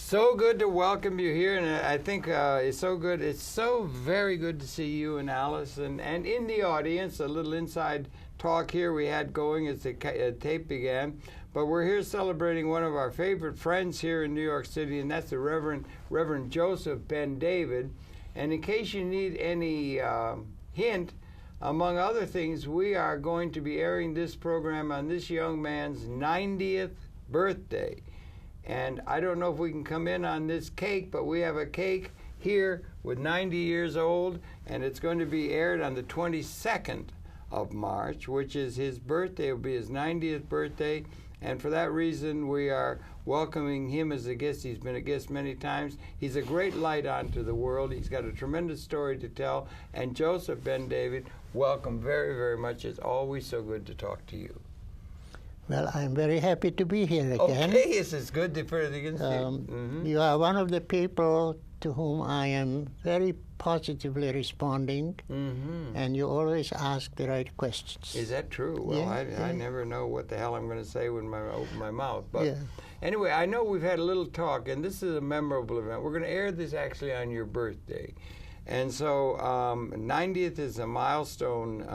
So good to welcome you here, and I think it's so good. It's so very good to see you and Alice, and in the audience. A little inside talk here we had going as the tape began. But we're here celebrating one of our favorite friends here in New York City, and that's the Reverend Joseph Ben David. And in case you need any hint, among other things, we are going to be airing this program on this young man's 90th birthday. And I don't know if we can come in on this cake, but we have a cake here with 90 years old, and it's going to be aired on the 22nd of March, which is his birthday. It will be his 90th birthday. And for that reason, we are welcoming him as a guest. He's been a guest many times. He's a great light onto the world. He's got a tremendous story to tell. And Joseph Ben David, welcome very, very much. It's always so good to talk to you. Well, I'm very happy to be here again. Okay, it's good to further again. You are one of the people to whom I am very positively responding, and you always ask the right questions. Is that true? Well, yeah, I never know what the hell I'm going to say when I open my mouth. But anyway, I know we've had a little talk, and this is a memorable event. We're going to air this actually on your birthday. And so 90th is a milestone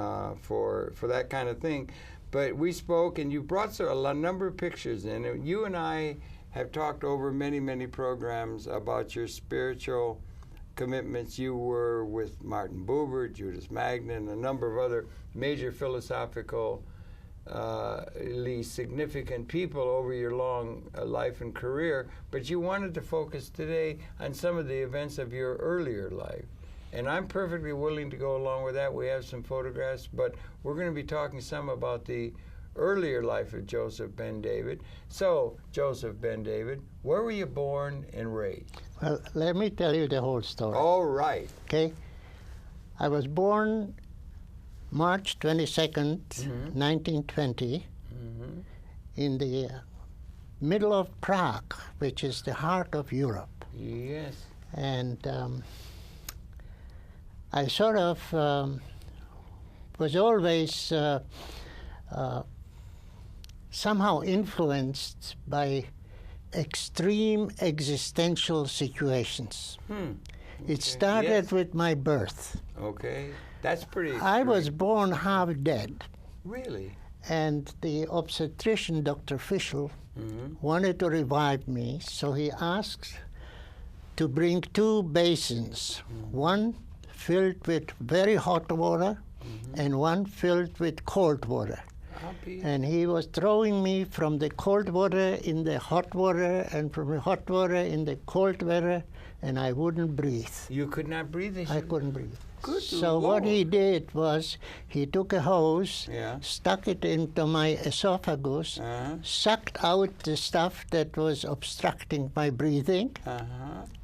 for that kind of thing. But we spoke, and you brought a number of pictures in. And you and I have talked over many, many programs about your spiritual commitments. You were with Martin Buber, Judas Magna, and a number of other major philosophically significant people over your long life and career. But you wanted to focus today on some of the events of your earlier life. And I'm perfectly willing to go along with that. We have some photographs, but we're going to be talking some about the earlier life of Joseph Ben David. So, Joseph Ben David, where were you born and raised? Well, let me tell you the whole story. All right. Okay. I was born March 22nd, 1920, in the middle of Prague, which is the heart of Europe. Yes. And I sort of was always somehow influenced by extreme existential situations. It started with my birth. Okay. That's pretty I was born half dead. Really? And the obstetrician, Dr. Fischl, wanted to revive me, so he asked to bring 2 basins. One filled with very hot water, and one filled with cold water. And he was throwing me from the cold water in the hot water, and from the hot water in the cold water, and I wouldn't breathe. You could not breathe? I couldn't breathe. Good so Lord. What he did was he took a hose, stuck it into my esophagus, sucked out the stuff that was obstructing my breathing,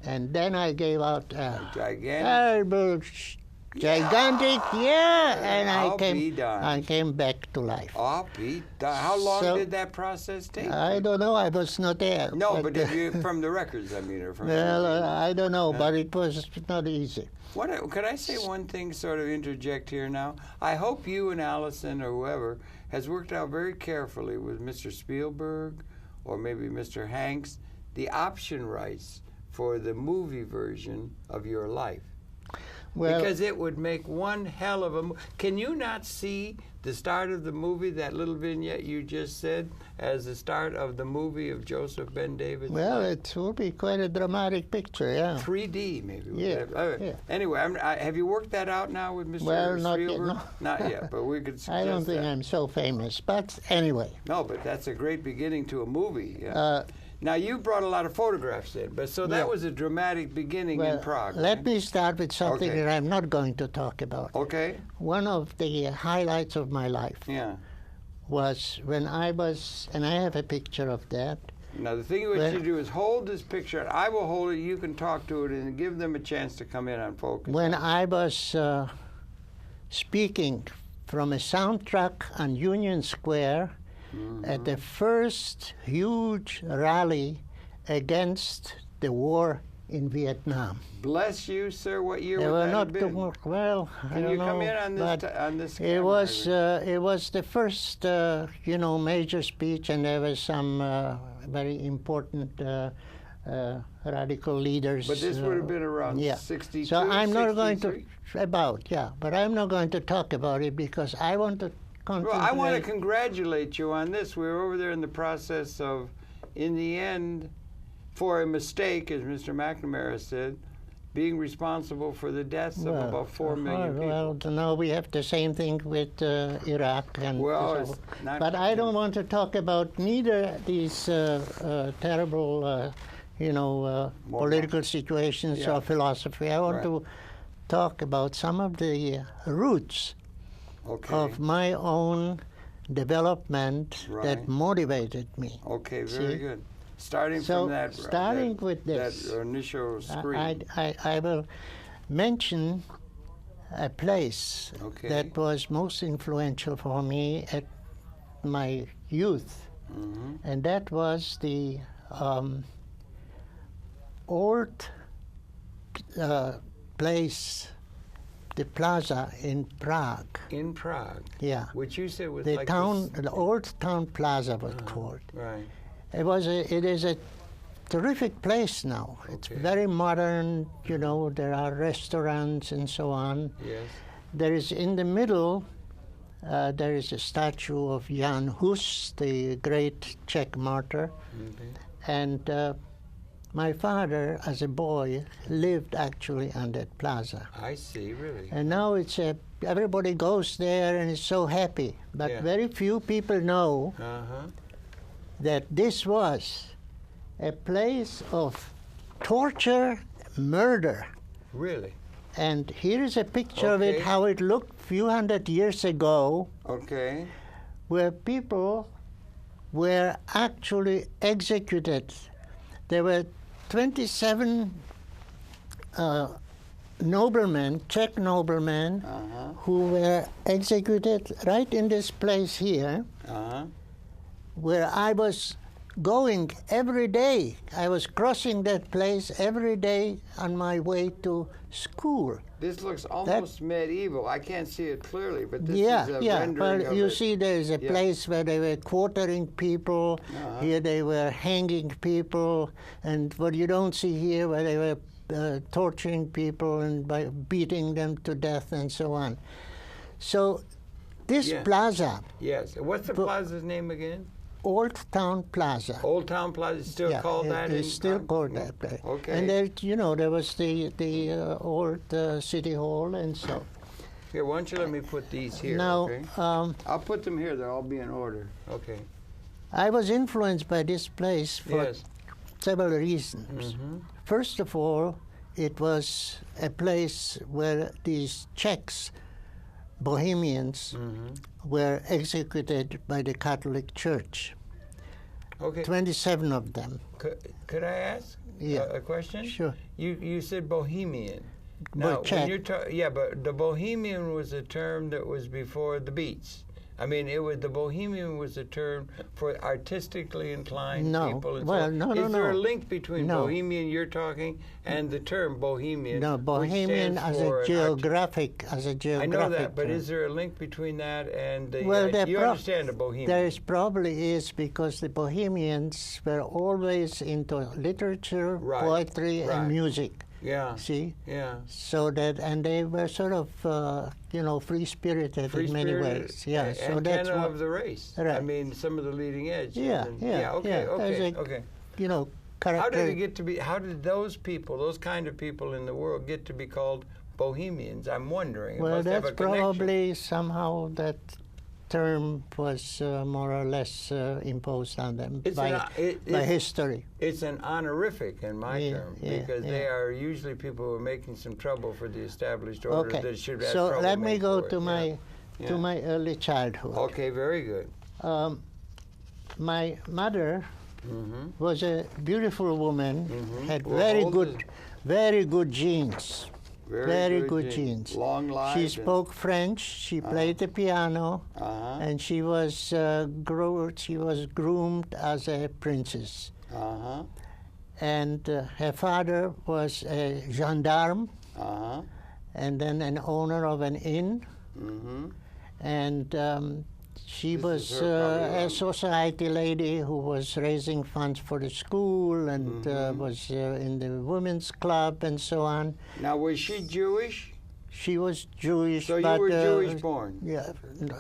and then I gave out a gigantic, and I came back to life. I'll be done. How long did that process take? I don't know. I was not there. No, but from the records, I mean, or from. Well, I don't know, but it was not easy. Could I say one thing, sort of interject here now? I hope you and Allison or whoever has worked out very carefully with Mr. Spielberg or maybe Mr. Hanks the option rights for the movie version of your life. Well, because it would make one hell of a movie. Can you not see the start of the movie, that little vignette you just said, as the start of the movie of Joseph Ben David's Well, life? It will be quite a dramatic picture, yeah. 3D, maybe. Yeah. Anyway, have you worked that out now with Mr. Spielberg? No. Not yet, but we could suggest I don't think I'm so famous, but anyway. No, but that's a great beginning to a movie. Yeah. Now, you brought a lot of photographs in, but so that was a dramatic beginning in Prague. Let me start with something that I'm not going to talk about. Okay. One of the highlights of my life was when I was, and I have a picture of that. Now, the thing what you do is hold this picture, and I will hold it, you can talk to it, and give them a chance to come in on focus. When I was speaking from a sound truck on Union Square, at the first huge rally against the war in Vietnam. Bless you, sir. What year They would were that not have been? Well, Can you come in on this? On this camera? It was the first, major speech, and there was some very important radical leaders. But this would have been around 62, So I'm not going 63? to, but I'm not going to talk about it because I want to concentrate. Well, I want to congratulate you on this. We were over there in the process of, in the end, for a mistake, as Mr. McNamara said, being responsible for the deaths of about 4 million people. Well, no, we have the same thing with Iraq. And Well, but I don't want to talk about neither these terrible, political situations or philosophy. I want to talk about some of the roots of my own development that motivated me. Okay, very good. Starting So, from starting with this, that initial screen. I will mention a place that was most influential for me at my youth, and that was the old place, the plaza in Prague. In Prague? Yeah. Which you said was the like town, the old town plaza was called. Right. It is a terrific place now. It's very modern, there are restaurants and so on. Yes. There is in the middle, there is a statue of Jan Hus, the great Czech martyr. And my father, as a boy, lived actually on that plaza. I see, really. And now everybody goes there and is so happy. But very few people know that this was a place of torture, murder. Really? And here is a picture of it, how it looked a few hundred years ago, where people were actually executed. There were 27 noblemen, Czech noblemen, who were executed right in this place here, where I was going every day. I was crossing that place every day on my way to school. This looks almost medieval. I can't see it clearly, but this is a rendering well, of you it. see there's a place where they were quartering people. Here they were hanging people. And what you don't see here, where they were torturing people and by beating them to death and so on. So this plaza... Yes. What's the plaza's name again? Old Town Plaza. Old Town Plaza is still called that? It's still called that. Okay. And there, there was the old city hall and so. Here, why don't you let me put these here? Now, I'll put them here. They'll all be in order. Okay. I was influenced by this place for several reasons. First of all, it was a place where these Czechs, Bohemians, were executed by the Catholic Church. 27 of them. Could I ask a question? Sure. You said Bohemian. Now, when you're but the Bohemian was a term that was before the Beats. I mean, the Bohemian was a term for artistically inclined people. And Is there a link between Bohemian you're talking and the term Bohemian? No, Bohemian as a geographic I know that, but is there a link between that and the? You understand the Bohemian? There probably is, because the Bohemians were always into literature, poetry, and music. Yeah. See? Yeah. So and they were sort of, free-spirited in many ways. Yeah. So that's of the race. Right. I mean, some of the leading edge. Okay. Character. How did it get to be? How did those people, those kind of people in the world, get to be called Bohemians? I'm wondering. Well, that's probably somehow that term was more or less imposed on them by history. It's an honorific in my term, because they are usually people who are making some trouble for the established order that should have trouble. So let me go to my early childhood. Okay, very good. My mother was a beautiful woman, had very good genes. Very good genes. Long life. She spoke French. She played the piano, and she was groomed as a princess. And her father was a gendarme, and then an owner of an inn. And she This was is her a society lady who was raising funds for the school and was in the women's club and so on. Now, was she Jewish? She was Jewish. So but, you were Jewish born? Yeah,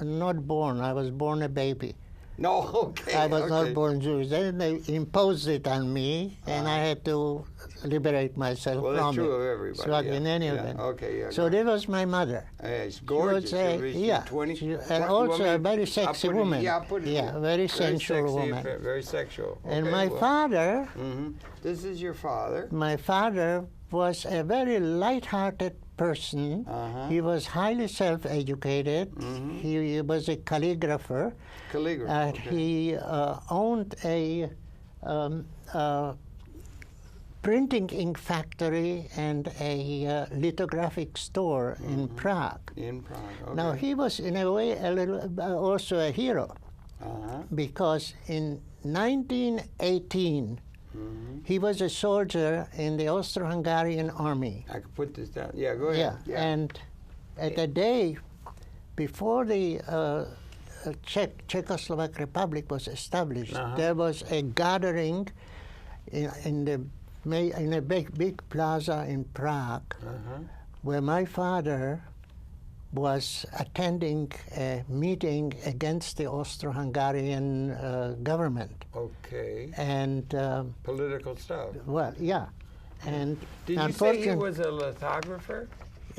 not born. I was born a baby. No, okay. I was not born Jewish. Then they imposed it on me, and I had to liberate myself Well, from that's true it. of everybody. So in any event. Okay, yeah. So that was my mother. It's gorgeous. Yeah, 20, and also a very sexy woman. Yeah, I'll put it yeah, very sensual sexy, woman. Very sexual. Okay, And my father, this is your father. my father was a very light-hearted person. He was highly self-educated. He was a calligrapher. He owned a printing ink factory and a lithographic store in Prague. In Prague, okay. Now, he was, in a way, a little also a hero, because in 1918, he was a soldier in the Austro-Hungarian army. I could put this down. Yeah, go ahead. Yeah, and at the day before the Czechoslovak Republic was established, there was a gathering in a big plaza in Prague, where my father was attending a meeting against the Austro-Hungarian government. Okay. And political stuff. well, yeah. And did you say he was a lithographer?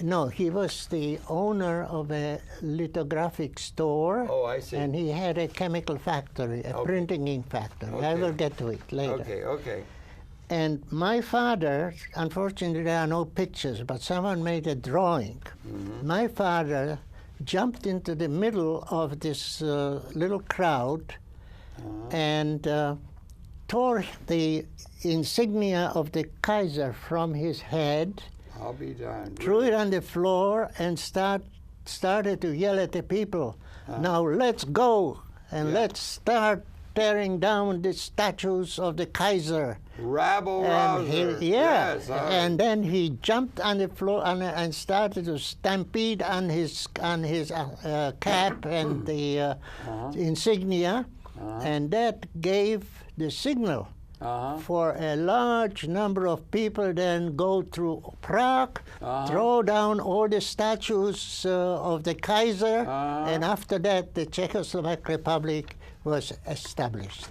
No, he was the owner of a lithographic store. Oh, I see. And he had a chemical factory, a printing ink factory. I will get to it later. Okay, okay. And my father, unfortunately there are no pictures, but someone made a drawing. My father jumped into the middle of this little crowd and tore the insignia of the Kaiser from his head, I'll be darned. threw it on the floor, and started to yell at the people, now let's go, and let's start tearing down the statues of the Kaiser. Rabble-rouser. Yes, and then he jumped on the floor and started to stampede on his cap and the insignia, and that gave the signal for a large number of people then go through Prague, throw down all the statues of the Kaiser, and after that the Czechoslovak Republic was established.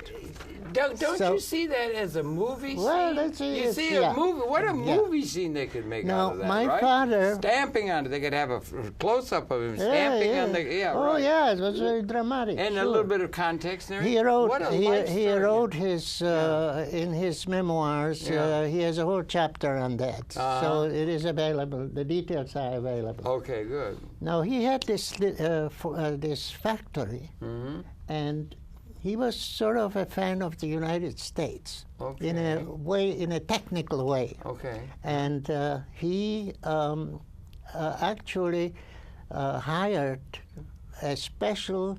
Don't you see that as a movie scene? Well, that's it. You see a movie. What a movie scene they could make out of that, my right? father Stamping on it. They could have a close-up of him stamping on the... Yeah, oh, right. yeah, it was very dramatic. And a little bit of context there. He wrote, what a life he story. wrote his, in his memoirs, he has a whole chapter on that. So it is available. The details are available. Okay, good. Now, he had this, this factory, and he was sort of a fan of the United States in a way, in a technical way. Okay. And he actually hired a special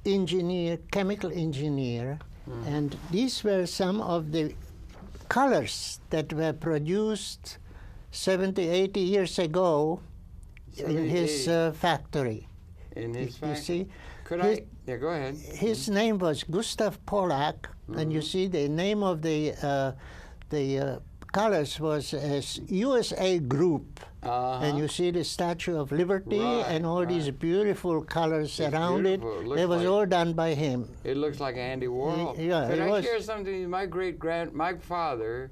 engineer, chemical engineer, and these were some of the colors that were produced 70, 80 years ago in his factory. In his factory? You see? Could I? Yeah, go ahead. His name was Gustav Polak, and you see the name of the colors was as USA Group. And you see the Statue of Liberty and all these beautiful colors around it. It was all done by him. It looks like Andy Warhol. Yeah, Could I share something? My grandfather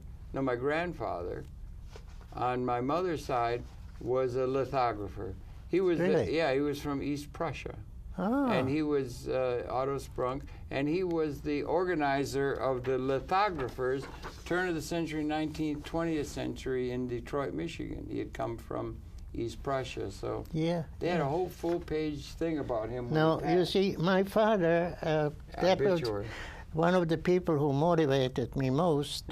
on my mother's side was a lithographer. He was Really? he was from East Prussia. Ah. And he was Otto Sprunk, and he was the organizer of the lithographers, turn of the century, 19th, 20th century in Detroit, Michigan. He had come from East Prussia, so they had a whole full-page thing about him. Now, you see, my father, that was one of the people who motivated me most.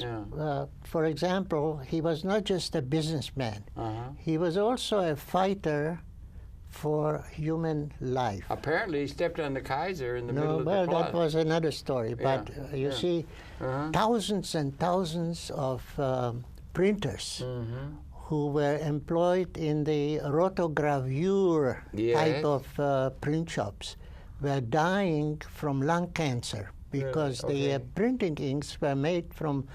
For example, he was not just a businessman. He was also a fighter for human life. Apparently, he stepped on the Kaiser in the middle of the plot. Well, that was another story. But you see, thousands and thousands of printers who were employed in the rotogravure type of print shops were dying from lung cancer because Really? the printing inks were made from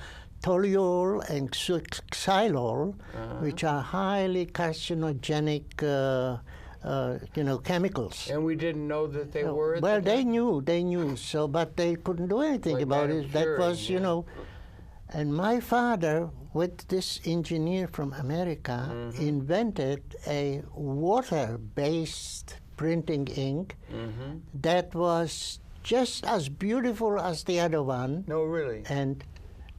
toluol and xylol, which are highly carcinogenic, chemicals. And we didn't know that they were. At Well, the time? they knew. So, but they couldn't do anything Like about Madame it. That Curie, was, yeah. And my father, with this engineer from America, invented a water-based printing ink that was just as beautiful as the other one. No, really. And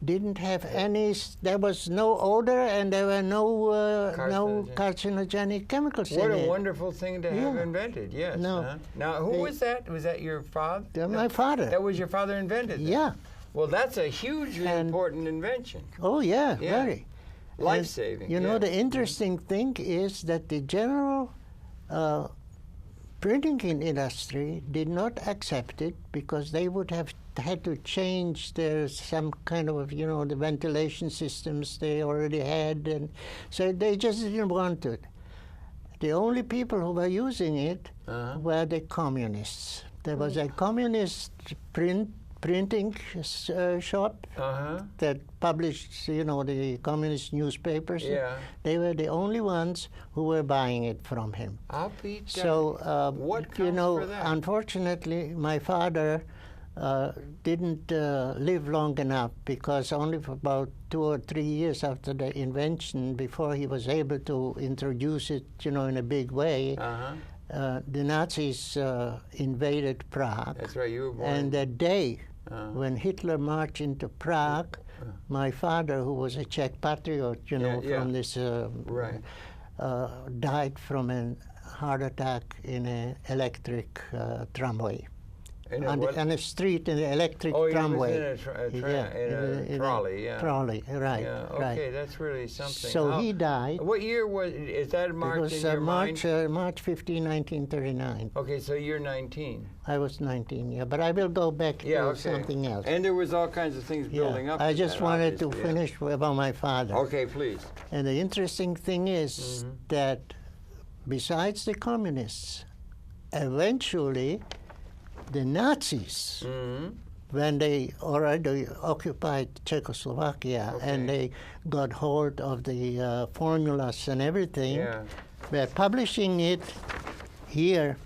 didn't have any. There was no odor, and there were no carcinogenic chemicals in it. What a wonderful thing to have invented. Yes. No. Now, who was that? Was that your father? My father. That was your father invented that? Yeah. Well, that's a hugely important invention. Oh yeah, Yeah. very. Life-saving. The interesting thing is that the general printing industry did not accept it because they would have had to change some kind of, the ventilation systems they already had, and so they just didn't want it. The only people who were using it were the communists. There was a communist printing shop that published, the communist newspapers. Yeah. They were the only ones who were buying it from him. I'll be darned. So, what comes for that? unfortunately, my father didn't live long enough because only for about 2 or 3 years after the invention, before he was able to introduce it, in a big way, the Nazis invaded Prague. That's right, you were born. And that day when Hitler marched into Prague, my father, who was a Czech patriot, from this, died from a heart attack in an electric tramway. On a street in the electric tramway. He was in a trolley, yeah. Trolley, right. Yeah, okay, right. that's really something. So he died. What year is that marked in your March, mind? March 15, 1939. Okay, so you're 19. I was 19, yeah, but I will go back to something else. And there was all kinds of things building up. I just wanted to obviously, finish about my father. Okay, please. And the interesting thing is that besides the communists, eventually the Nazis, when they already occupied Czechoslovakia and they got hold of the formulas and everything, were publishing it here.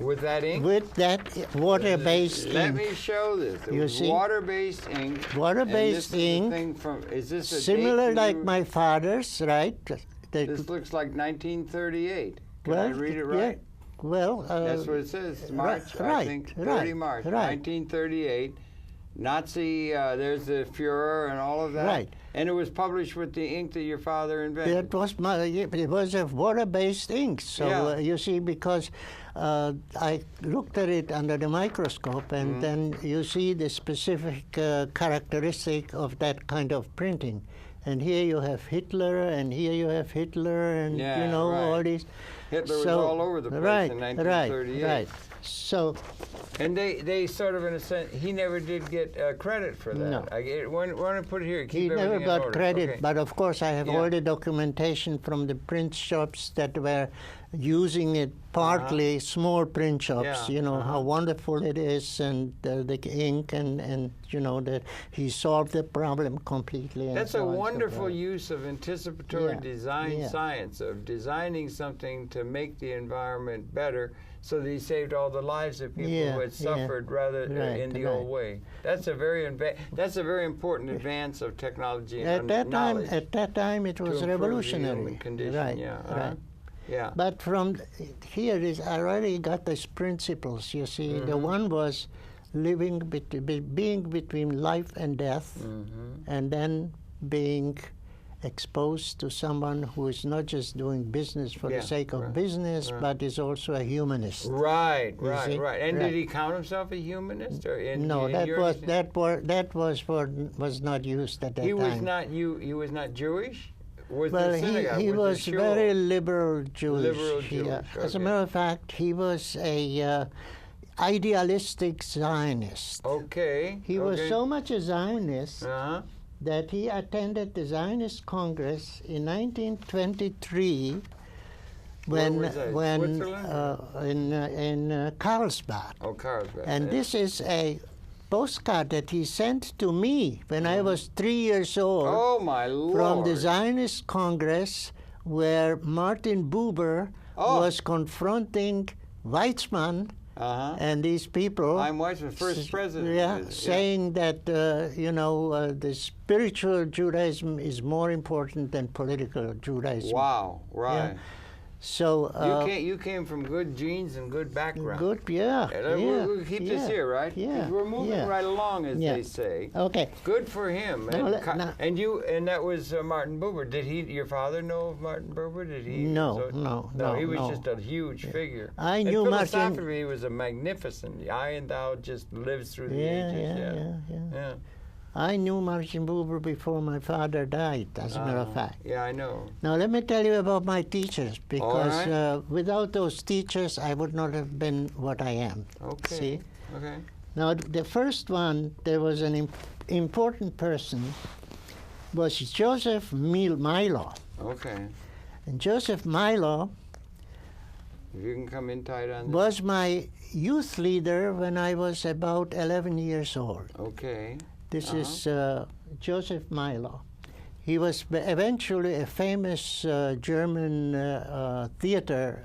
With that ink? With that water-based ink. Let me show this. You see? Water-based ink. Water-based ink. Is this a similar date like my father's, right? This looks like 1938. Can I read it right? Yeah. Well, that's what it says. March, I think, 30 March, 1938. Nazi, there's the Führer and all of that. Right. And it was published with the ink that your father invented. It was a water-based ink. So you see, because I looked at it under the microscope, and then you see the specific characteristic of that kind of printing. And here you have Hitler, and here you have Hitler, and all these. Hitler was all over the place in 1938. Right. So, and they sort of, in a sense, he never did get credit for that. No. I want to put it here. He never got credit, but of course I have all the documentation from the print shops that were using it, partly small print shops, how wonderful it is, and the ink, and that he solved the problem completely. That's a wonderful use of anticipatory design science, of designing something to make the environment better, so that he saved all the lives of people who had suffered rather in the old way. That's a very important advance of technology and knowledge. At that time, it was revolutionary. Right. Yeah. But from here, I already got these principles. You see, the one was being between life and death, and then being exposed to someone who is not just doing business for the sake of business, but is also a humanist. Right. And did he count himself a humanist? No, that was not used at that time. He was not Jewish? He was very liberal Jewish. Okay. As a matter of fact, he was a idealistic Zionist. Okay. He was so much a Zionist that he attended the Zionist Congress in 1923 Where was that? Switzerland? In Carlsbad. Oh, Carlsbad. And this is a postcard that he sent to me when I was 3 years old. Oh, my Lord. From the Zionist Congress, where Martin Buber was confronting Weizmann and these people. Weizmann, first president. Yeah, saying that, the spiritual Judaism is more important than political Judaism. Wow, right. Yeah. So you came from good genes and good background. Good, yeah. We'll keep this here, right? Yeah, we're moving right along, as they say. Okay. Good for him. And that was Martin Buber. Did your father know of Martin Buber? Did he? No. He was just a huge figure. I knew Martin. Philosophically, he was a magnificent. I and thou just lives through the ages. Yeah. I knew Martin Buber before my father died, as a matter of fact. Yeah, I know. Now, let me tell you about my teachers, because without those teachers, I would not have been what I am. Okay. See? Okay. Now, the first one, there was an important person, was Joseph Milo. Okay. And Joseph Milo you can come in tight on this. Was my youth leader when I was about 11 years old. Okay. This is Joseph Milo. He was eventually a famous German theater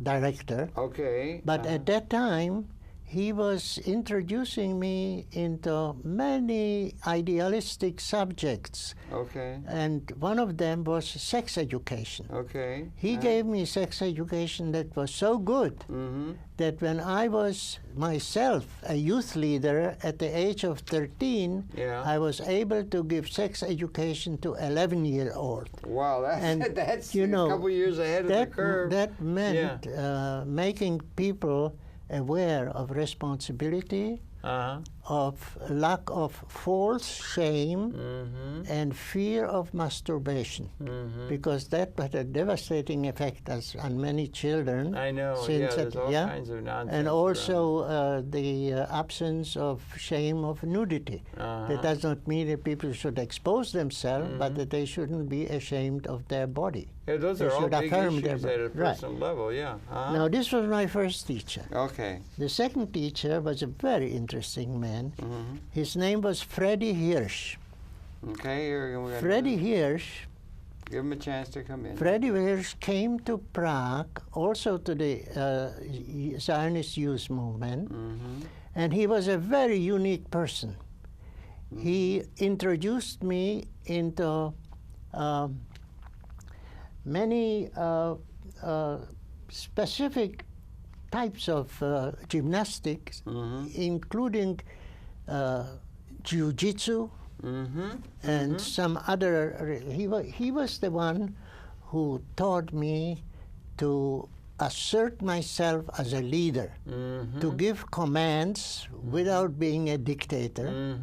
director. Okay. But at that time, he was introducing me into many idealistic subjects. Okay. And one of them was sex education. Okay. He gave me sex education that was so good that when I was myself a youth leader at the age of 13, I was able to give sex education to 11-year-olds. Wow, that's a couple years ahead of the curve. That meant making people aware of responsibility, of lack of false shame, and fear of masturbation, because that had a devastating effect on many children. I know, there's all kinds of nonsense. And also the absence of shame of nudity. That does not mean that people should expose themselves, but that they shouldn't be ashamed of their body. Yeah, those are all big issues at a personal level, Now, this was my first teacher. Okay. The second teacher was a very interesting man. His name was Freddie Hirsch. Okay, here we go. Freddie Hirsch. Give him a chance to come in. Freddie Hirsch came to Prague, also to the Zionist Youth Movement, and he was a very unique person. He introduced me into many specific types of gymnastics, including jiu-jitsu and some other. He was the one who taught me to assert myself as a leader, to give commands without being a dictator.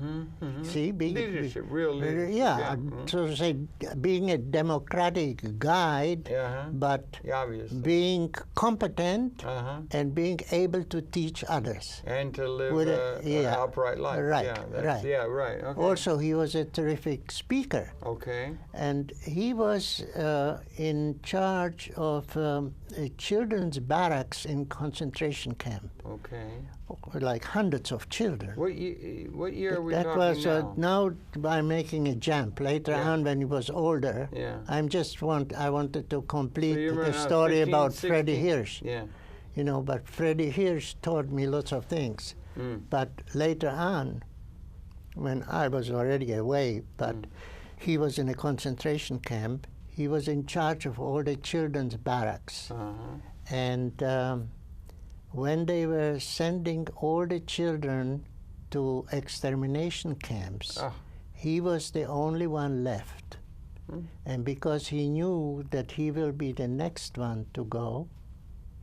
See, leadership, real leadership. So to say, being a democratic guide, but being competent and being able to teach others. And to live an upright life. Right. Okay. Also, he was a terrific speaker. Okay. And he was in charge of a children's barracks in concentration camp. Okay. Like hundreds of children. What year are we that talking was, now? Now I'm making a jump. Later on, when he was older, I wanted to complete the story 15, about 16. Freddie Hirsch. Yeah. But Freddie Hirsch taught me lots of things. But later on, when I was already away, but he was in a concentration camp, he was in charge of all the children's barracks. And when they were sending all the children to extermination camps, he was the only one left. And because he knew that he will be the next one to go,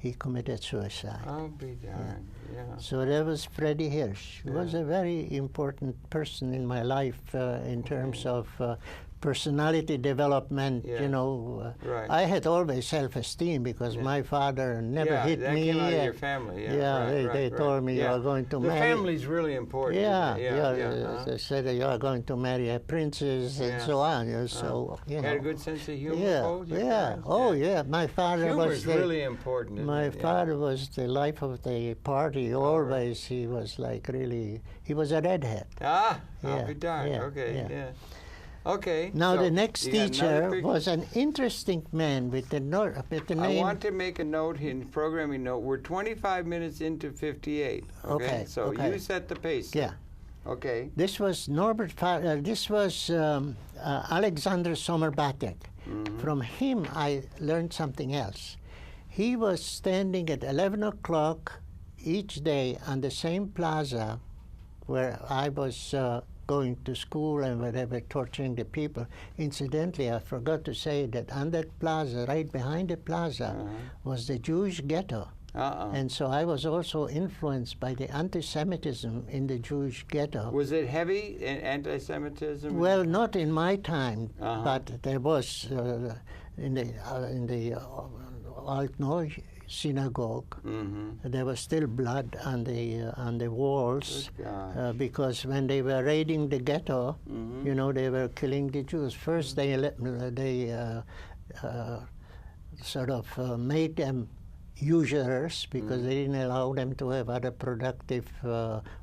he committed suicide. I'll be darned. Yeah. So that was Freddie Hirsch. He was a very important person in my life in terms of personality development. You know, Right. I had always self-esteem because my father never hit that me. came out of your family. Yeah, they told me you are going to marry. The family's really important. They said you are going to marry a princess and so on. You know, so you know. Had a good sense of humor. My father Humor's really important. My father was the life of the party. Always, he was like really. He was a redhead. I'll be darned. Okay. Okay. Now the next teacher was an interesting man with the name. I want to make a note in programming note. We're 25 minutes into 58. Okay. So you set the pace. Yeah. Okay. This was this was Alexander Sommerbatek. From him, I learned something else. He was standing at 11 o'clock each day on the same plaza where I was going to school and whatever, torturing the people. Incidentally, I forgot to say that on that plaza, right behind the plaza, was the Jewish ghetto. And so I was also influenced by the anti-Semitism in the Jewish ghetto. Was it heavy in anti-Semitism? Well, not in my time, but there was in the Altneu synagogue. There was still blood on the walls because when they were raiding the ghetto, you know, they were killing the Jews. First, they sort of made them usurers because they didn't allow them to have other productive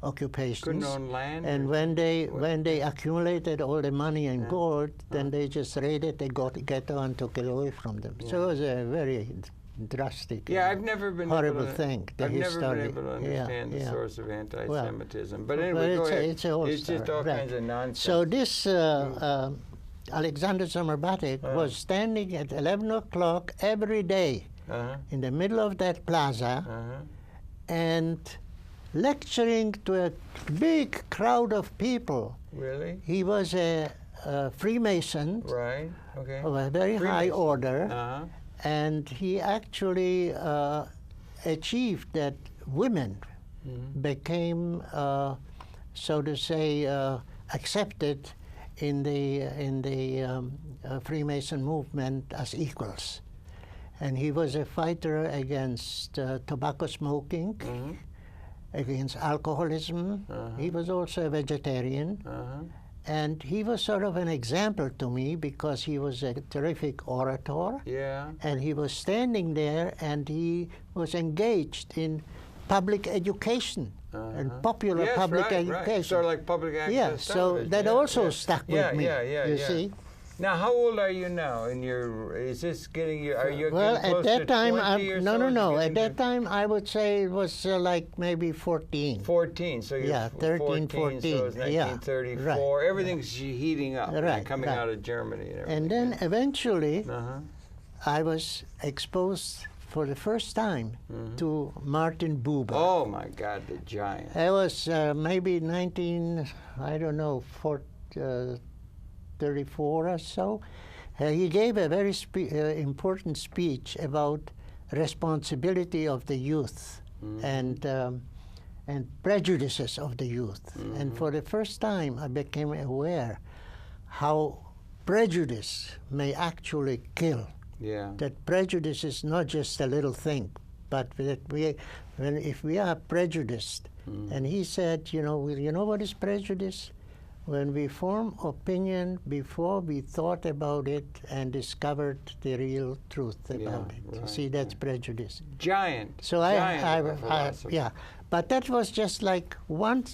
occupations. Couldn't own land. And when they accumulated all the money and gold, then they just raided the ghetto and took it away from them. So it was a very drastic, I've never been horrible thing. I've never been able to understand the source of anti-Semitism. But anyway, go ahead. It's just all kinds of nonsense. So this Alexander Sommerbatek was standing at 11 o'clock every day in the middle of that plaza and lecturing to a big crowd of people. Really? He was a Freemason of a very high order. And he actually achieved that women became, so to say, accepted in the Freemason movement as equals. And he was a fighter against tobacco smoking, against alcoholism. He was also a vegetarian. And he was sort of an example to me because he was a terrific orator. And he was standing there and he was engaged in public education and popular public education. Sort of like public access television. So that also stuck with me, you see. Now, how old are you now? Is this getting you? Are you well, getting close at that to time, 20 or so? no. At that time, I would say it was like maybe 14. 14. So you're 13, 14. So it's 1934. Everything's heating up. Coming out of Germany. And then eventually, I was exposed for the first time to Martin Buber. Oh my God, the giant! It was maybe 34 or so. He gave a very important speech about responsibility of the youth and prejudices of the youth. And for the first time, I became aware how prejudice may actually kill. That prejudice is not just a little thing, but that if we are prejudiced, and he said, you know what is prejudice? When we form opinion before we thought about it and discovered the real truth about it. See, that's prejudice. Giant. So but that was just like one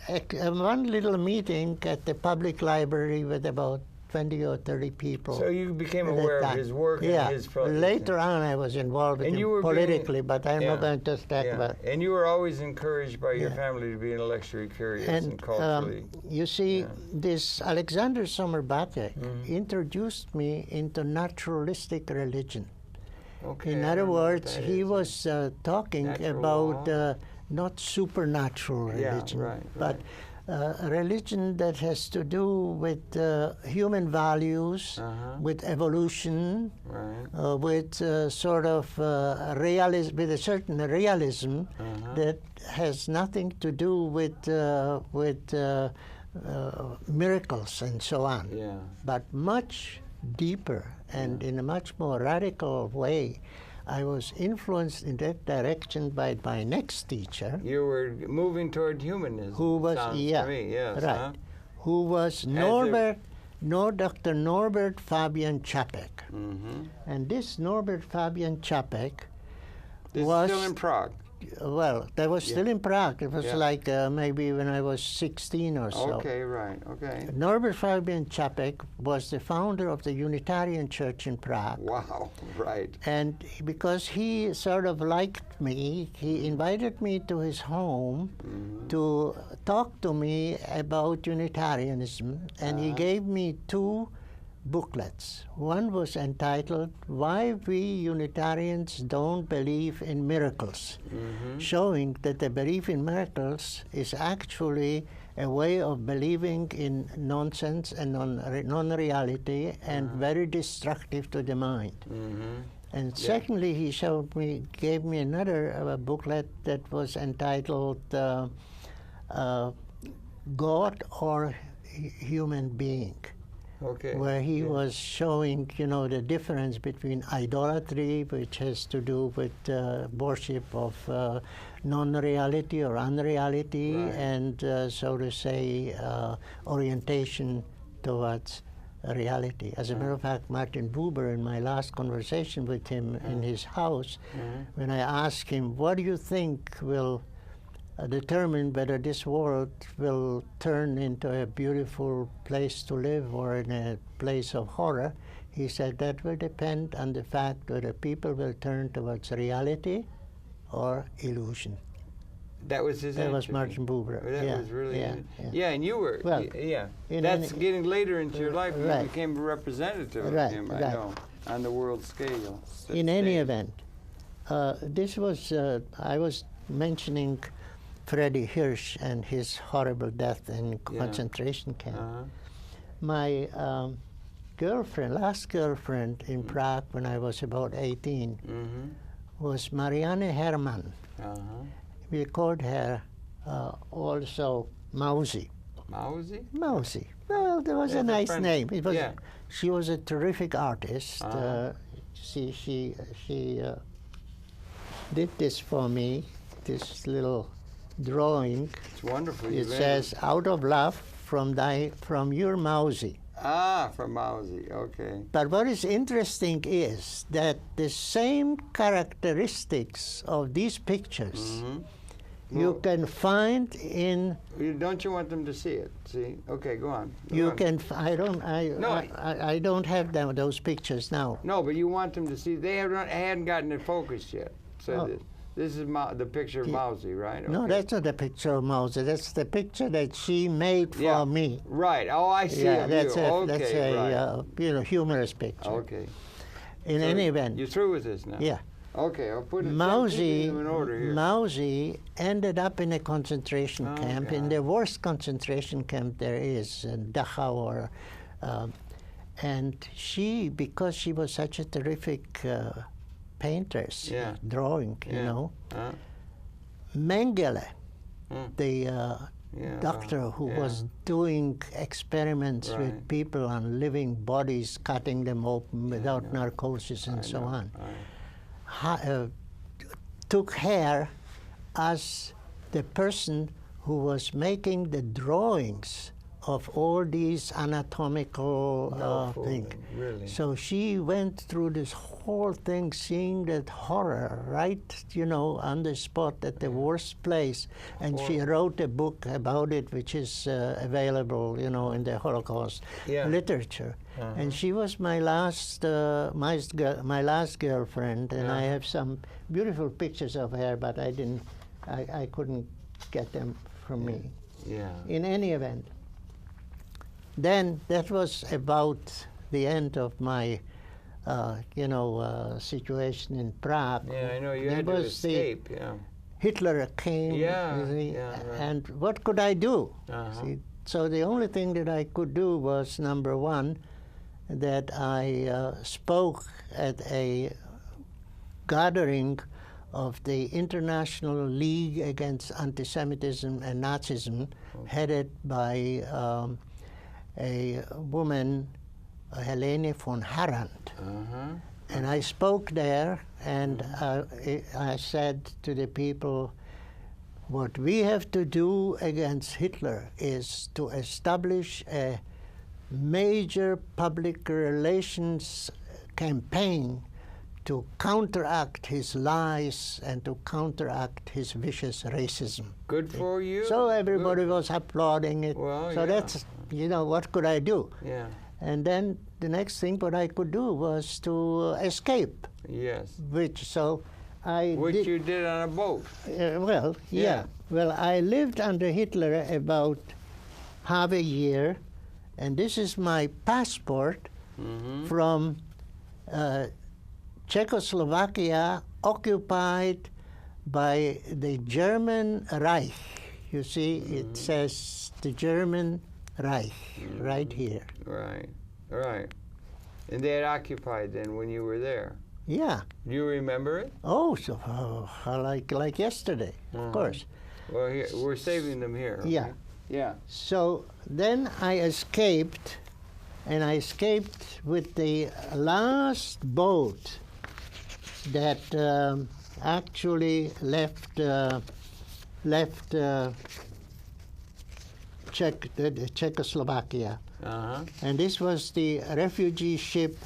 little meeting at the public library with about 20 or 30 people. So you became aware of his work and his project. Later on, I was involved with him politically, but I'm not going to talk about it. And you were always encouraged by your family to be intellectually curious and culturally. You see, this Alexander Sommerbatek introduced me into naturalistic religion. In other words, he was talking about not supernatural religion, but a religion that has to do with human values, with evolution, with sort of realism, with a certain realism that has nothing to do with miracles and so on, but much deeper and in a much more radical way. I was influenced in that direction by my next teacher. You were moving toward humanism. Who was to me, yes, right? Who was Dr. Norbert Fabian Čapek, and this Norbert Fabian Čapek was still in Prague. Well, that was still in Prague. It was like maybe when I was 16 or so. Okay, right, okay. Norbert Fabian Čapek was the founder of the Unitarian Church in Prague. Wow, right. And because he sort of liked me, he invited me to his home to talk to me about Unitarianism, and he gave me 2 booklets. One was entitled Why We Unitarians Don't Believe in Miracles, showing that the belief in miracles is actually a way of believing in nonsense and non-reality and very destructive to the mind. And secondly, he gave me another booklet that was entitled God or Human Being. Where he was showing, the difference between idolatry, which has to do with worship of non-reality or unreality, and so to say, orientation towards reality. As a matter of fact, Martin Buber, in my last conversation with him in his house, when I asked him, what do you think will determine whether this world will turn into a beautiful place to live or in a place of horror, he said that will depend on the fact whether people will turn towards reality or illusion. That was his That was Martin Buber. That was really... Yeah, and you were... Well, that's getting later into your life. You became a representative of him, I know, on the world scale. In any event, this was... I was mentioning Freddie Hirsch and his horrible death in concentration camp. My last girlfriend in Prague when I was about 18 was Marianne Hermann. We called her also Mousy. Mousy? Mousy. Well, there was a nice name. It was. She was a terrific artist. She did this for me, this little drawing. It's wonderful. It says, "Out of love from your Mousy." Ah, from Mousy, okay. But what is interesting is that the same characteristics of these pictures you can find in... Don't you want them to see it? See? Okay, go on. I don't have those pictures now. No, but you want them to see. They hadn't gotten it focused yet. So this is the picture of Mousy, right? Okay. No, that's not the picture of Mousy. That's the picture that she made for me. Right. Oh, I see. Yeah, that's a humorous picture. Okay. In any event. You're through with this now? Yeah. Okay, I'll put it in order here. Mousy ended up in a concentration camp, in the worst concentration camp there is, in Dachau. And she, because she was such a terrific paintress, drawing, Mengele, the doctor who was doing experiments with people on living bodies, cutting them open without narcosis and so on, took her as the person who was making the drawings of all these anatomical things. Really? So she went through this whole thing, seeing that horror right, on the spot at the worst place. And she wrote a book about it, which is available, in the Holocaust literature. And she was my last girlfriend, and I have some beautiful pictures of her, but I couldn't get them from me. Yeah. In any event. Then that was about the end of my, situation in Prague. Yeah, I know. You had to escape, Hitler came, Yeah, you see, yeah, right. and what could I do? Uh-huh. See, so the only thing that I could do was, number one, that I spoke at a gathering of the International League Against Anti-Semitism and Nazism, headed by a woman, Helene von Harand. Uh-huh. And I spoke there, and I said to the people, what we have to do against Hitler is to establish a major public relations campaign to counteract his lies and to counteract his vicious racism. Good for you. So everybody was applauding it. Well, so yeah. that's, what could I do? Yeah. And then the next thing what I could do was to escape, Yes. which you did on a boat. Well, yeah. Yeah. Well, I lived under Hitler about half a year, and this is my passport from Czechoslovakia, occupied by the German Reich. You see, it says the German Reich right here. Right. Right. And they had occupied then when you were there. Yeah. Do you remember it? Oh, like yesterday, of course. Well, here, we're saving them here. Okay? Yeah. Yeah. So then I escaped, and I escaped with the last boat that actually left Czechoslovakia. Uh-huh. And this was the refugee ship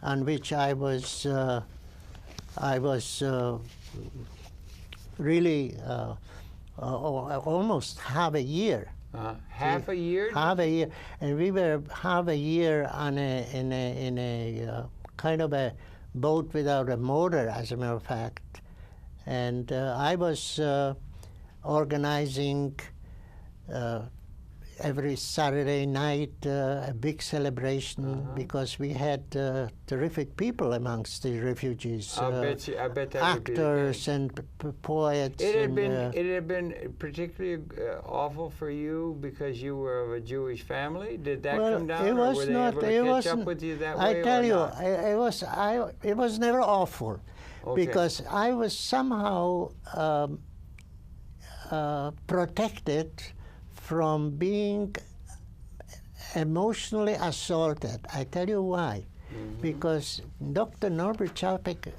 on which I was really almost half a year. Half a year? Half a year, and we were half a year on in a kind of a boat without a motor, as a matter of fact. And I was organizing every Saturday night a big celebration because we had terrific people amongst the refugees. I bet that would be actors the and poets. It had been particularly awful for you because you were of a Jewish family. Did that come down? It was or were not. they It able to was. catch up with you that way? I tell or you, not? it was never awful, Okay. because I was somehow protected from being emotionally assaulted. I tell you why. Because Dr. Norbert Čapek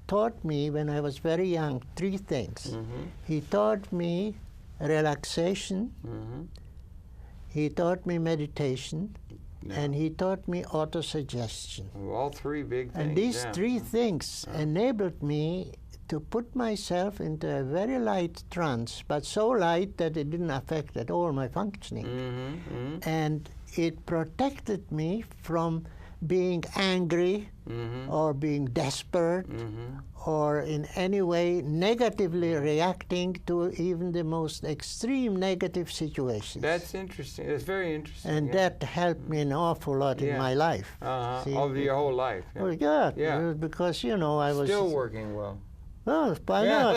taught me when I was very young 3 things. He taught me relaxation, he taught me meditation, and he taught me autosuggestion. Well, all 3 big things. And these yeah. 3 things enabled me to put myself into a very light trance, but so light that it didn't affect at all my functioning. And it protected me from being angry or being desperate or in any way negatively reacting to even the most extreme negative situations. That's interesting. That's very interesting. And yeah. that helped me an awful lot in my life. See, Of your whole life. Yeah. Well, yeah, Yeah. because, I was... Still working well. Well, why not?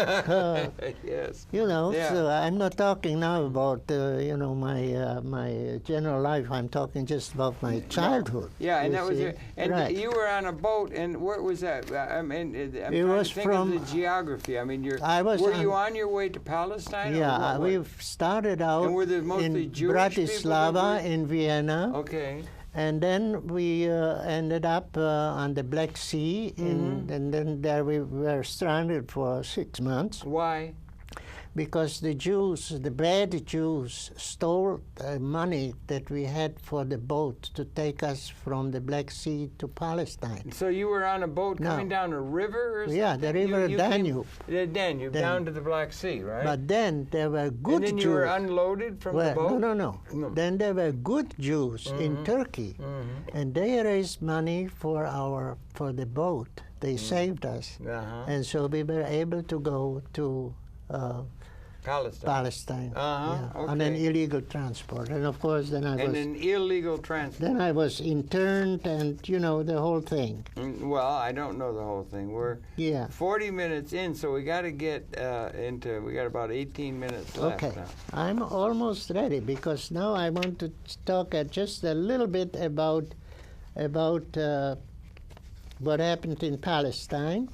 Yes. So I'm not talking now about, my general life. I'm talking just about my childhood. Yeah, and that was see? your, and right. you were on a boat, and where was that? I'm It trying was to think from- of the geography. I mean, were you on your way to Palestine? Yeah, or we what? started out And were there mostly in Jewish people Bratislava, that were- in Vienna, Okay. and then we ended up on the Black Sea, and then there we were stranded for 6 months. Why? Because the Jews, the bad Jews, stole the money that we had for the boat to take us from the Black Sea to Palestine. So you were on a boat No. coming down a river or something? Yeah, the river You Danube. The Danube, down to the Black Sea, right? But then there were good and then Jews. you were unloaded from the boat? No. Then there were good Jews in Turkey, and they raised money for the boat. They saved us, and so we were able to go to Palestine. Okay. On an illegal transport. And of course, then I was... And an illegal transport. Then I was interned and, you know, the whole thing. Well, I don't know the whole thing. We're 40 minutes in, so we got to get we got about 18 minutes left now. I'm almost ready because now I want to talk just a little bit about what happened in Palestine,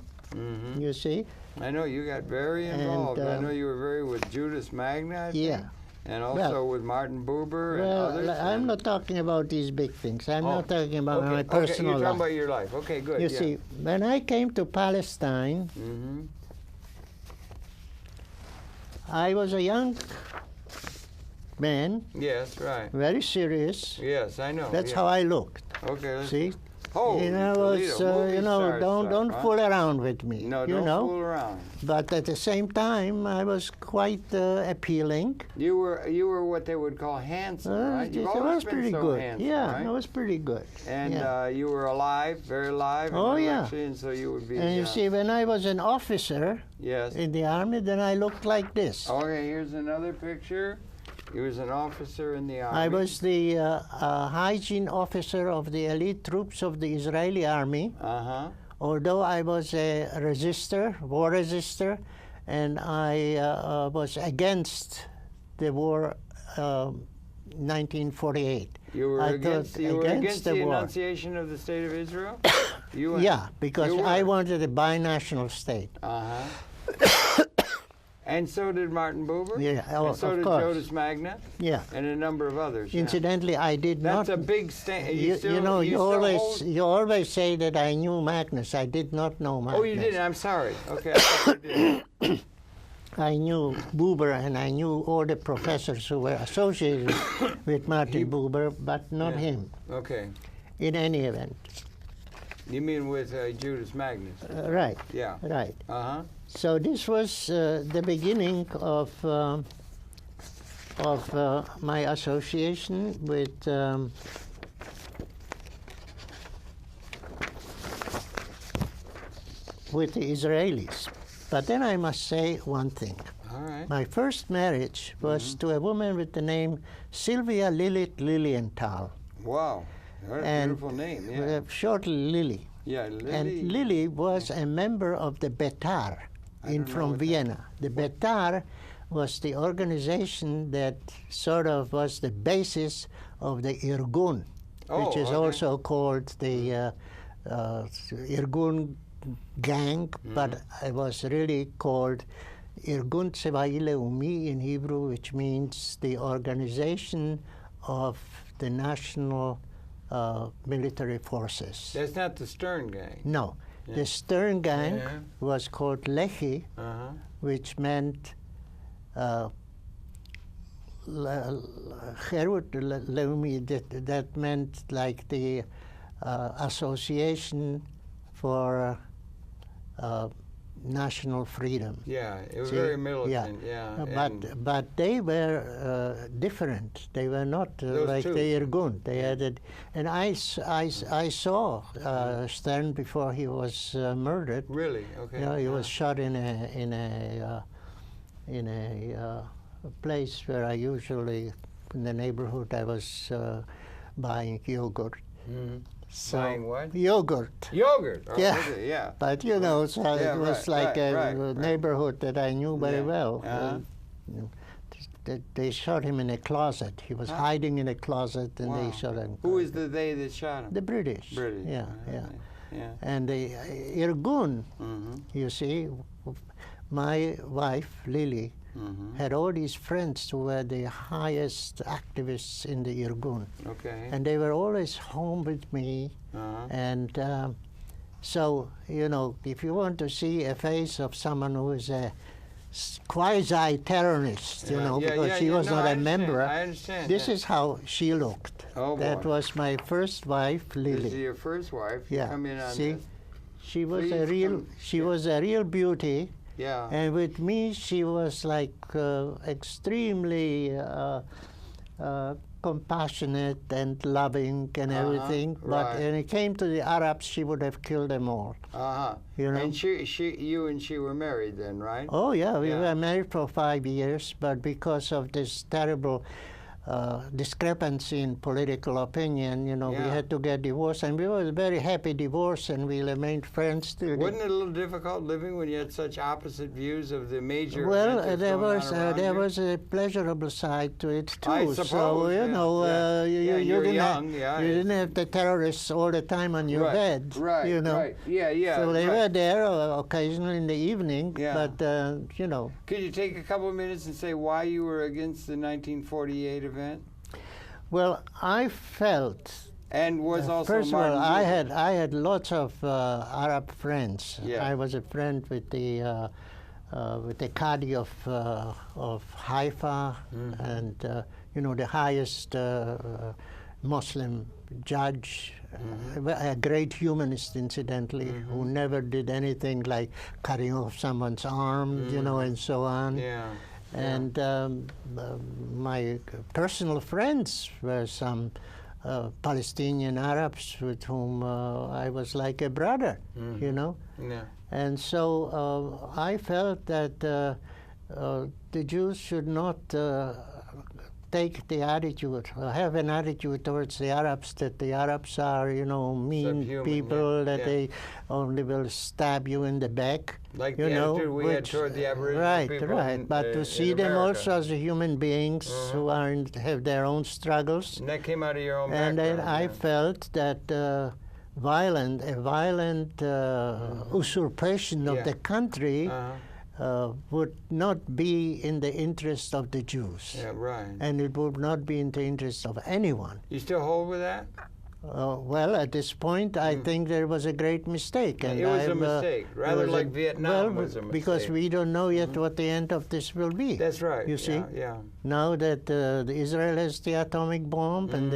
you see. I know you got very involved. I know you were very with Judas Magna, I think, and also with Martin Buber and others. I'm not talking about these big things. I'm not talking about my personal life. You're talking about your life. Okay, good. You see, when I came to Palestine, I was a young man. Yes, right. Very serious. Yes, I know. That's how I looked. Okay. See? Oh, don't fool around with me. No, don't fool around. But at the same time, I was quite appealing. You were what they would call handsome, right? You've always been pretty so good. handsome, right? I was pretty good. And you were alive, very alive. And so you would be. And you see, when I was an officer in the army, then I looked like this. Okay, here's another picture. He was an officer in the army. I was the hygiene officer of the elite troops of the Israeli army. Although I was a war resistor, and I was against the war 1948. You were against the enunciation of the State of Israel? Because I wanted a binational state. And so did Martin Buber. And so did Judas Magna. And a number of others. Incidentally, I did not. That's a big stand. You always say that I knew Magnus. I did not know Magnus. Oh, you didn't. I'm sorry. Okay. I thought you did. I knew Buber, and I knew all the professors who were associated with Martin Buber, but not him. Okay. In any event. You mean with Judas Magnus? Right. Yeah. Right. So this was the beginning of my association with the Israelis. But then I must say one thing. All right. My first marriage was to a woman with the name Sylvia Lilith Lilienthal. Wow. What a beautiful name, shortly Lily. Yeah, Lily. And Lily was a member of the Betar from Vienna. The Betar was the organization that sort of was the basis of the Irgun, which is also called the Irgun gang, but it was really called Irgun Tzevai Leumi in Hebrew, which means the organization of the national military forces. That's not the Stern Gang. No. The Stern Gang was called Lehi, which meant that meant like the Association for National Freedom. Yeah, it was very militant. But they were different. They were not like the Irgun. They had and I saw Stern before he was murdered. Really? Okay. He was shot in a place where I usually, in the neighborhood, I was buying yogurt. So, buying what? Yogurt. Yogurt. Oh, yeah. But it was like a neighborhood that I knew very well. They shot him in a closet. He was hiding in a closet, and they shot him. Who is the they that shot him? The British. British. Yeah. And the Irgun, you see, my wife Lily had all these friends who were the highest activists in the Irgun. Okay. And they were always home with me. And so, if you want to see a face of someone who is a quasi-terrorist, because she was not a member, I understand. This is how she looked. Oh, boy. That was my first wife, Lily. This is your first wife. Yeah. Come in on See, this. she was was a real beauty. Yeah. And with me, she was like extremely compassionate and loving and everything, but when it came to the Arabs, she would have killed them all. You know? And you and she were married then, right? Oh yeah, we were married for 5 years, but because of this terrible discrepancy in political opinion, you know, we had to get divorced, and we were a very happy divorce, and we remained friends till. Wasn't it a little difficult living when you had such opposite views of the major? Well, there was a pleasurable side to it too. I suppose, so you know, you didn't have the terrorists all the time on your bed. Right. You know. Right. Yeah. So they were there occasionally in the evening, but you know. Could you take a couple of minutes and say why you were against the 1948 event? Well, I felt. And was also first of Martin all, Buber. I had lots of Arab friends. Yeah. I was a friend with the Qadi of Haifa, and you know, the highest Muslim judge, a great humanist, incidentally, who never did anything like cutting off someone's arm, you know, and so on. Yeah. And my personal friends were some Palestinian Arabs with whom I was like a brother, you know. Yeah. And so I felt that the Jews should not take the attitude, have an attitude towards the Arabs that the Arabs are, you know, mean Subhuman, people, that they only will stab you in the back. Like you the know, attitude we had toward the Aboriginal people. Right. But to see them also as human beings who have their own struggles. And that came out of your own and background. then I felt that a violent usurpation of the country would not be in the interest of the Jews. Yeah, right. And it would not be in the interest of anyone. You still hold with that? Well, at this point, I think there was a great mistake. And it was a mistake, rather like Vietnam was a mistake. Because we don't know yet what the end of this will be. That's right. You see? Yeah. Now that Israel has the atomic bomb and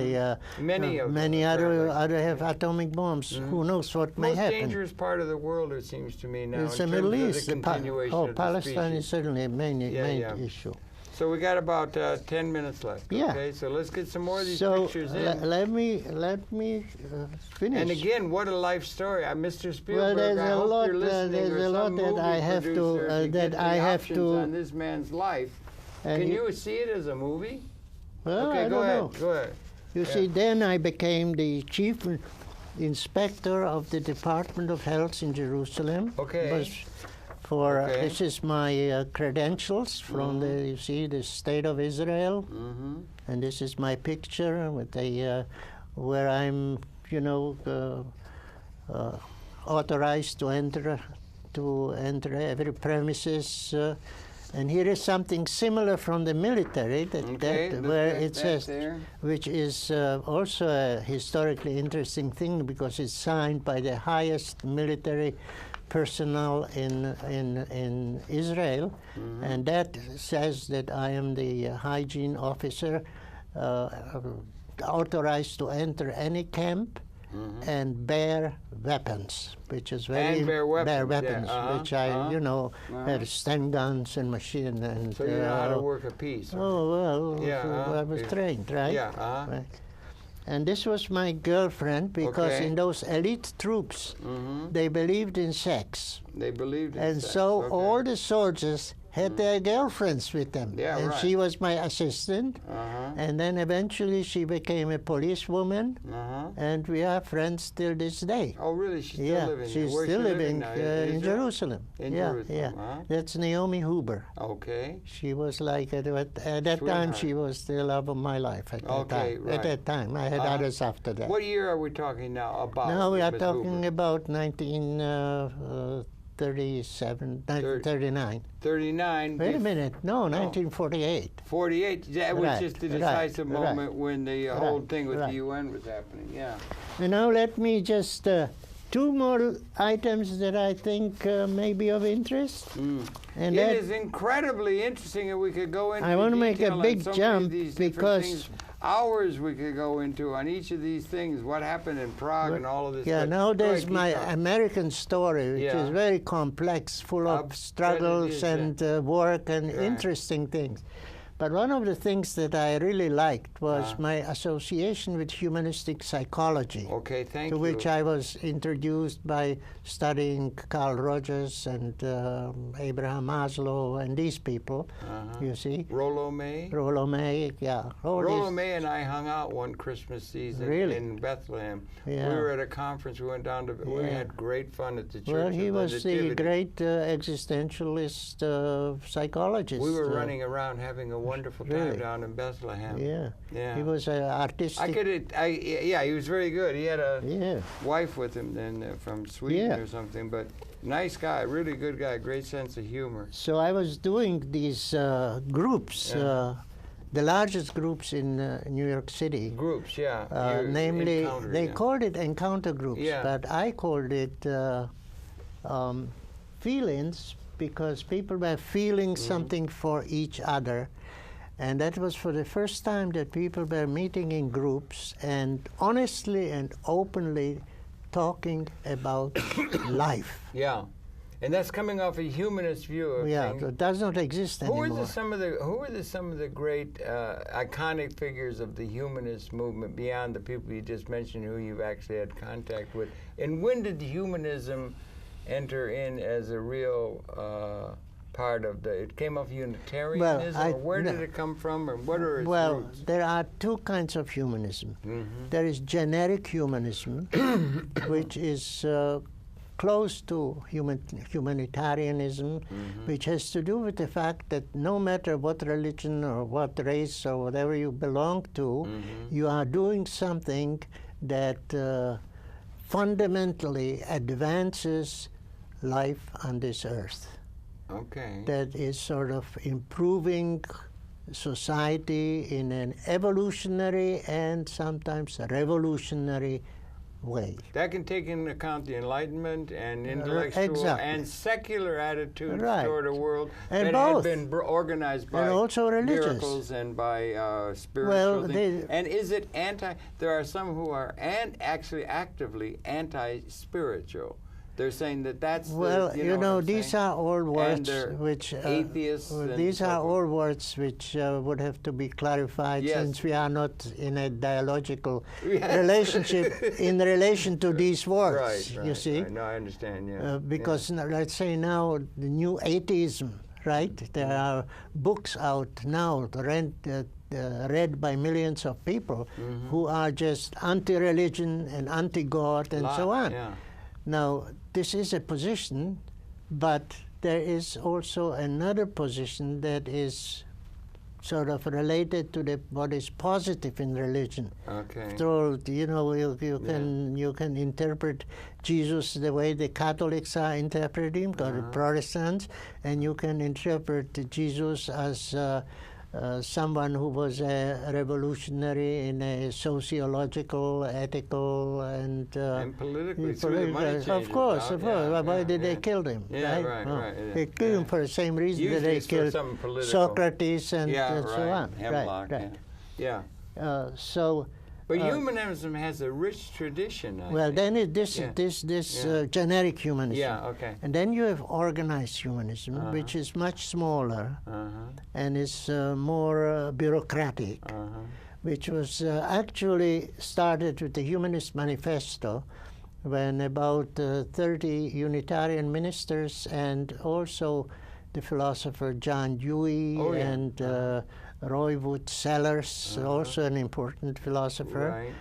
many other have atomic bombs, who knows what may happen? The most dangerous part of the world, it seems to me now, it's in the Middle terms East. of the continuation of the Palestine species. is certainly a main issue. So we got about 10 minutes left. Yeah. Okay, so let's get some more of these So pictures in. let me finish. And again, what a life story. Mr. Spielberg, there's I a hope lot, you're listening, there's or a lot some that movie I have to producer that get I the have options to. on this man's life. And Can you see it as a movie? Well, okay, I go don't ahead. know. Go ahead. You see, then I became the chief inspector of the Department of Health in Jerusalem. Okay. This is my credentials from the State of Israel, and this is my picture with where I'm, you know, authorized to enter every premises. And here is something similar from the military where it says, which is also a historically interesting thing because it's signed by the highest military personnel in Israel, and that says that I am the hygiene officer authorized to enter any camp and bear weapons, which is very bear weapons, which I, you know, had Sten guns and machine and. So you know how to work a piece. Oh well, I was trained, right? Yeah. Right. And this was my girlfriend because in those elite troops, they believed in sex. They believed in sex. And so all the soldiers had their girlfriends with them. Yeah, and she was my assistant. And then eventually she became a policewoman. And we are friends till this day. Oh, really? She's still living she's Where's still she living in Jerusalem. In Jerusalem. That's Naomi Huber. Okay. She was like, at that time, she was the love of my life at that time. Right. At that time. I had others after that. What year are we talking now about? Now we are Ms. talking Huber? about 1939. 39. Wait a minute. No, 1948. 48. That was just the decisive moment when the whole thing with the UN was happening. Yeah. And now let me just two more items that I think may be of interest. And it is incredibly interesting, and we could go into I want to make a big jump because hours we could go into on each of these things, what happened in Prague and all of this. Yeah, now there's my American story, which is very complex, full of struggles and work and interesting things. But one of the things that I really liked was my association with humanistic psychology. Okay, thank you. To which I was introduced by studying Carl Rogers and Abraham Maslow and these people, you see. Rollo May? Rollo May, yeah. Rollo May and I hung out one Christmas season in Bethlehem. Yeah. We were at a conference. We went down to. We had great fun at the Church. Well, he of was the the great existentialist psychologist. We were running around having a wonderful time down in Bethlehem. Yeah. Yeah. He was artistic. Yeah, he was very good. He had a wife with him then from Sweden or something, but nice guy, really good guy, great sense of humor. So I was doing these groups, the largest groups in New York City. Groups, yeah. Namely, they called it encounter groups, but I called it feelings, because people were feeling something for each other. And that was for the first time that people were meeting in groups and honestly and openly talking about life. Yeah. And that's coming off a humanist view of things. It does not exist anymore. Who are some of the great iconic figures of the humanist movement beyond the people you just mentioned who you've actually had contact with? And when did humanism enter in as a real part of it came off Unitarianism, or where did it come from, or what are its roots? There are two kinds of humanism. There is generic humanism, which is close to humanitarianism, which has to do with the fact that no matter what religion or what race or whatever you belong to, you are doing something that fundamentally advances life on this earth. Okay. That is sort of improving society in an evolutionary and sometimes a revolutionary way. That can take into account the Enlightenment and intellectual and secular attitudes toward a world that had been organized by miracles and by spiritual things. And is it there are some who are actually actively anti-spiritual. They're saying that's these are all words which atheists. These are all words which would have to be clarified since we are not in a dialogical relationship in relation to these words. You see? Right. No, I understand. Yeah. Because let's say now the new atheism, right? There are books out now read by millions of people who are just anti-religion and anti-God and so on. Yeah. Now, this is a position, but there is also another position that is sort of related to what is positive in religion. Okay. So, you can interpret Jesus the way the Catholics are interpreting him, or the Protestants, and you can interpret Jesus as someone who was a revolutionary in a sociological, ethical, and politically. Of course. Why did they kill him? Right. They killed him for the same reason that they killed Socrates and so on. Hemlock, right. But humanism has a rich tradition. Then this generic humanism. Yeah, okay. And then you have organized humanism, which is much smaller and is more bureaucratic, which was actually started with the Humanist Manifesto, when about 30 Unitarian ministers and also the philosopher John Dewey and Roy Wood Sellers, also an important philosopher,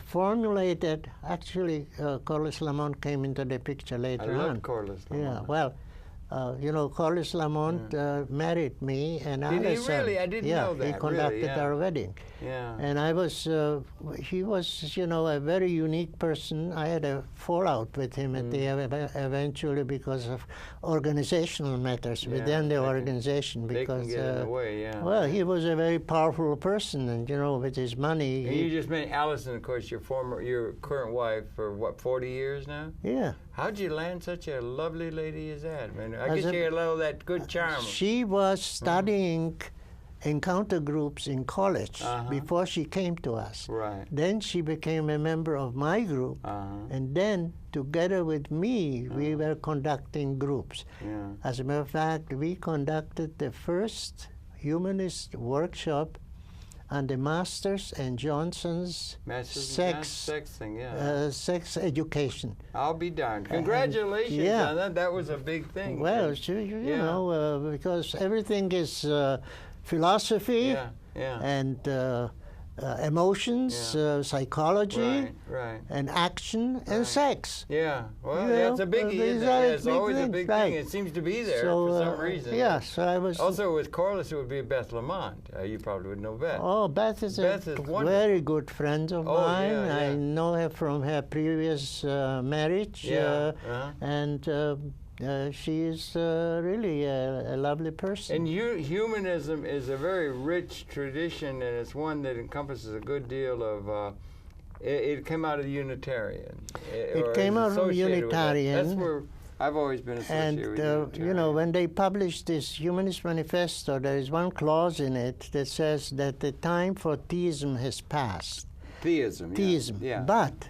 formulated. Actually, Corliss Lamont came into the picture later on. I love Corliss Lamont. Yeah, well, Corliss Lamont married me and Did he really? I didn't know that. He conducted our wedding. Yeah. And he was, a very unique person. I had a fallout with him at eventually because of organizational matters within the organization. Because they can get in the way, well, he was a very powerful person, and with his money. And you just met Allison, of course, your current wife for what, 40 years now? Yeah. How'd you land such a lovely lady as that? I guess you had a little of that good charm. She was studying encounter groups in college before she came to us. Right. Then she became a member of my group, and then together with me, we were conducting groups. Yeah. As a matter of fact, we conducted the first humanist workshop on the Masters and Johnson's sex thing, yeah. Sex education. I'll be darned. Congratulations on that. That was a big thing. Well, you know, because everything is philosophy and emotions, psychology, and action, and sex. Yeah, well, that's a biggie. It's always a big thing. It seems to be there for some reason. Yeah, so I was... Also, with Corliss, it would be Beth Lamont. You probably would know Beth. Oh, Beth is a very good friend of mine. I know her from her previous marriage, and she is really a lovely person. And humanism is a very rich tradition, and it's one that encompasses a good deal of... it came out of the Unitarian. It came out of Unitarian. That's where I've always been associated with Unitarian. You know, when they published this Humanist Manifesto, there is one clause in it that says that the time for theism has passed. Theism. Yeah. But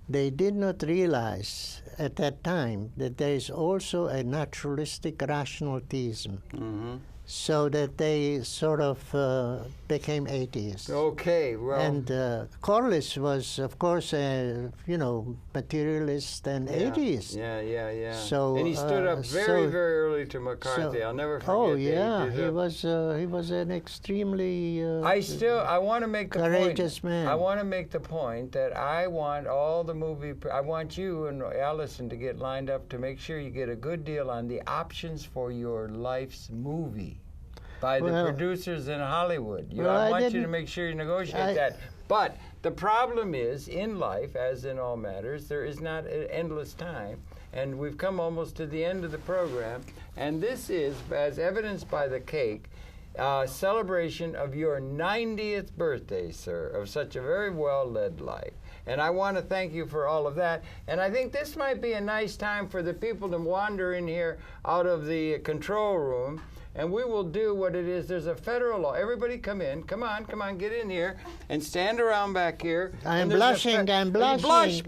they did not realize at that time that there is also a naturalistic rational theism. So that they sort of became atheists. Okay, well... And Corliss was, of course, a materialist and atheist. Yeah. So, and he stood up very early to McCarthy. I'll never forget. Oh yeah, he was an extremely I want to make the courageous man. I want to make the point that I want all the I want you and Allison to get lined up to make sure you get a good deal on the options for your life's movie by the producers in Hollywood. I want you to make sure you negotiate that. But the problem is, in life, as in all matters, there is not an endless time. And we've come almost to the end of the program. And this is, as evidenced by the cake, celebration of your 90th birthday, sir, of such a very well-led life. And I want to thank you for all of that. And I think this might be a nice time for the people to wander in here out of the control room. And we will do what it is. There's a federal law. Everybody come in. Come on, get in here. And stand around back here. I'm blushing. Blush.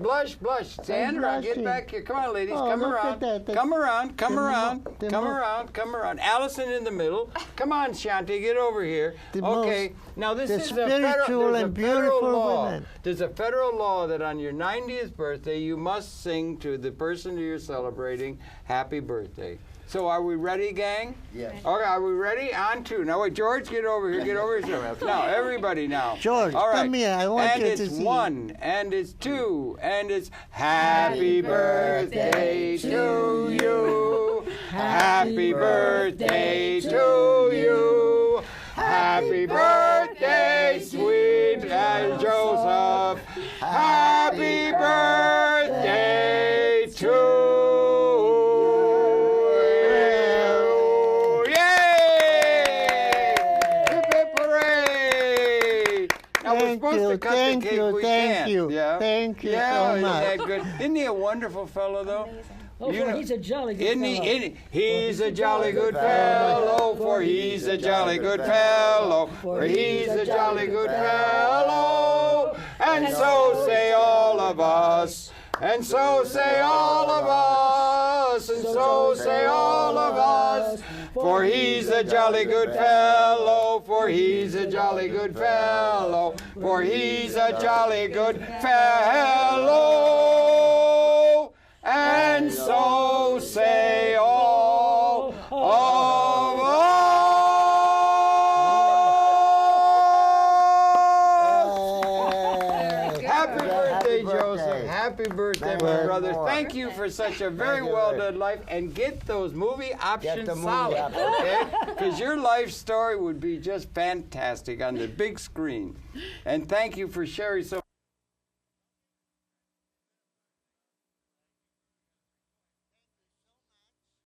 Stand around. Get back here. Come on, ladies. Come around. Come around. Allison in the middle. Come on, Shanti. Get over here. Okay. Now this is a federal law. There's a federal law that on your 90th birthday, you must sing to the person who you're celebrating, happy birthday. So are we ready, gang? Yes. Okay, are we ready? On to. Now, wait, George, get over here. Get over here. Now, everybody now. George, all right. Come here. I want you to see. And it's 1, and it's 2, and it's happy birthday to you. Happy birthday to you. Happy birthday, sweet Joseph. Happy birthday to you. Thank you so much. Good. Isn't he a wonderful fellow, though? Oh, he's a jolly good fellow. He's a jolly good fellow, for he's a jolly good fellow, for he's a jolly good fellow. And so say all of us, and so say all of us, and so say all of us. For he's a jolly good fellow, for he's a jolly good fellow, for he's a jolly good fellow. And so say all of us. Happy birthday, Joseph. Happy birthday, my brother. Thank you for such a very well-done life. And get those movie options solid, okay? Because your life story would be just fantastic on the big screen. And thank you for sharing so